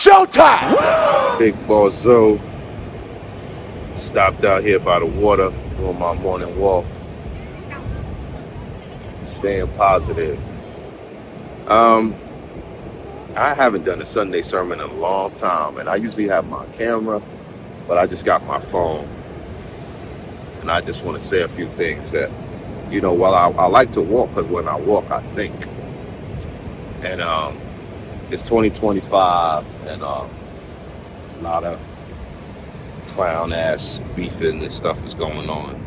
Showtime! Big Boss Zoe. Stopped out here by the water doing my morning walk. Staying positive. Um, I haven't done a Sunday sermon in a long time, and I usually have my camera, but I just got my phone. And I just want to say a few things that, while I like to walk, because when I walk, I think. And it's 2025, and a lot of clown ass beefing and stuff is going on.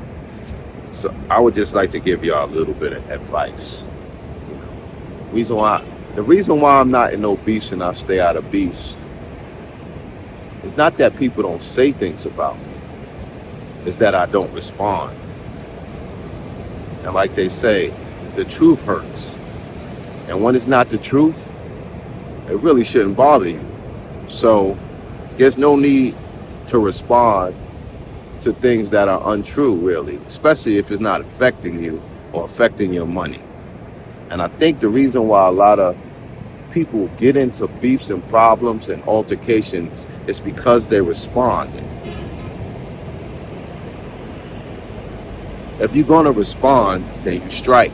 So I would just like to give y'all a little bit of advice. The reason why I'm not in no beefs and I stay out of beefs, it's not that people don't say things about me. It's that I don't respond. And like they say, the truth hurts. And when it's not the truth, it really shouldn't bother you. So there's no need to respond to things that are untrue, really, especially if it's not affecting you or affecting your money. And I think the reason why a lot of people get into beefs and problems and altercations is because they respond. If you're going to respond, then you strike.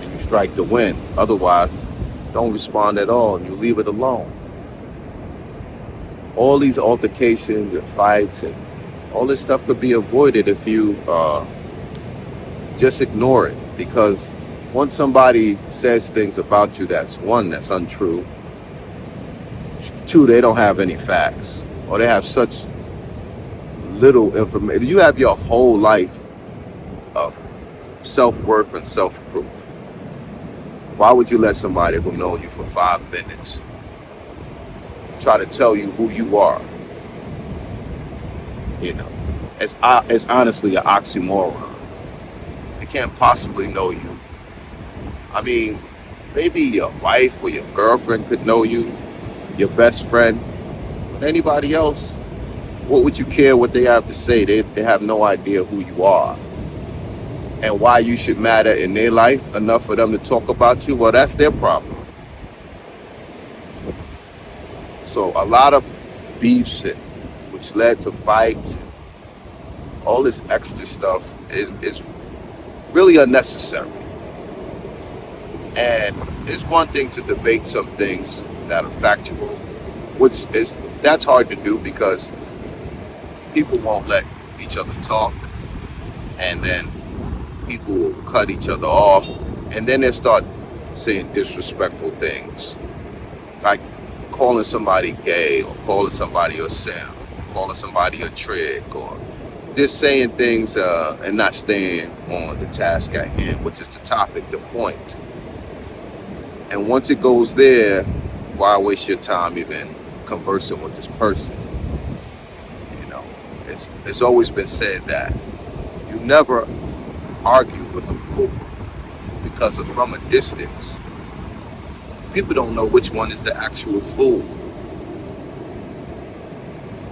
And you strike to win. Otherwise, don't respond at all and you leave it alone. All these altercations and fights and all this stuff could be avoided if you just ignore it. Because once somebody says things about you that's untrue, two, they don't have any facts, or they have such little information. You have your whole life of self-worth and self-proof. Why would you let somebody who's known you for 5 minutes try to tell you who you are? It's honestly an oxymoron. They can't possibly know you. I mean, maybe your wife or your girlfriend could know you, your best friend. But anybody else, what would you care what they have to say? They have no idea who you are. And why you should matter in their life enough for them to talk about you, well, that's their problem. So a lot of beefs, which led to fights, all this extra stuff is really unnecessary. And it's one thing to debate some things that are factual, that's hard to do because people won't let each other talk, and then people will cut each other off, and then they start saying disrespectful things, like calling somebody gay, or calling somebody a simp, or calling somebody a trick, or just saying things and not staying on the task at hand, which is the topic, the point. And once it goes there, why waste your time even conversing with this person? It's always been said that you never argue with a fool, because from a distance, people don't know which one is the actual fool.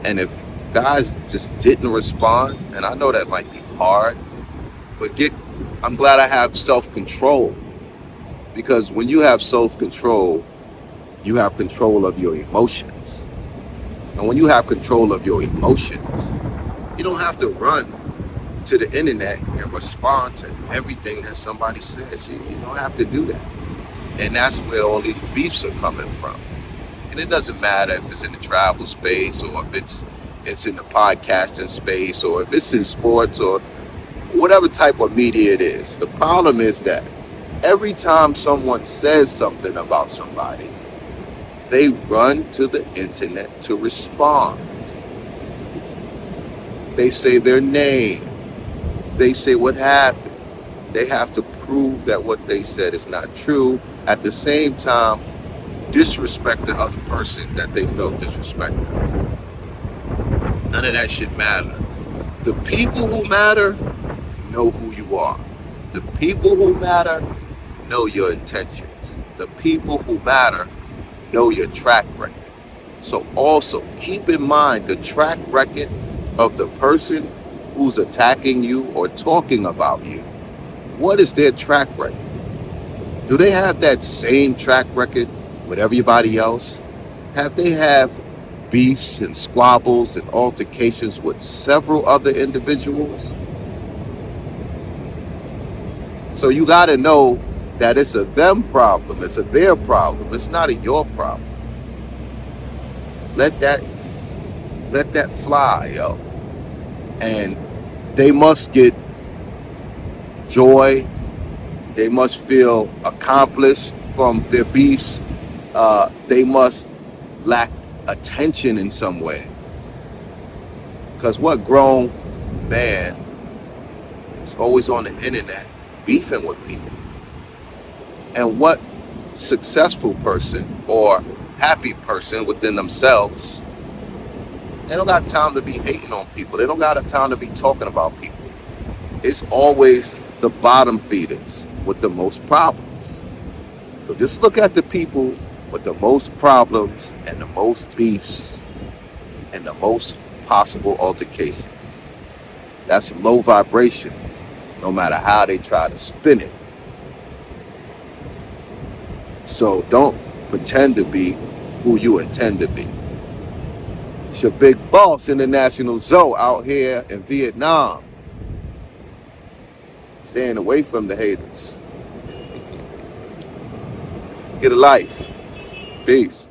And if guys just didn't respond, and I know that might be hard, but I'm glad I have self-control. Because when you have self-control, you have control of your emotions. And when you have control of your emotions, you don't have to run to the internet and respond to everything that somebody says. You don't have to do that. And that's where all these beefs are coming from. And it doesn't matter if it's in the travel space, or if it's in the podcasting space, or if it's in sports, or whatever type of media it is. The problem is that every time someone says something about somebody, they run to the internet to respond. They say their name. They say what happened. They have to prove that what they said is not true. At the same time, disrespect the other person that they felt disrespected. None of that shit matter. The people who matter know who you are. The people who matter know your intentions. The people who matter know your track record. So also keep in mind the track record of the person who's attacking you or talking about you. What is their track record? Do they have that same track record with everybody else? Have they have beefs and squabbles and altercations with several other individuals. So you got to know that it's a them problem. It's a their problem. It's not a your problem. Let that fly, yo. And they must get joy. They must feel accomplished from their beefs. They must lack attention in some way. Because what grown man is always on the internet beefing with people? And what successful person or happy person within themselves, they don't got time to be hating on people. They don't got time to be talking about people. It's always the bottom feeders with the most problems. So just look at the people with the most problems and the most beefs and the most possible altercations. That's low vibration, no matter how they try to spin it. So don't pretend to be who you intend to be. It's your big boss, International Zoe, out here in Vietnam. Staying away from the haters. Get a life. Peace.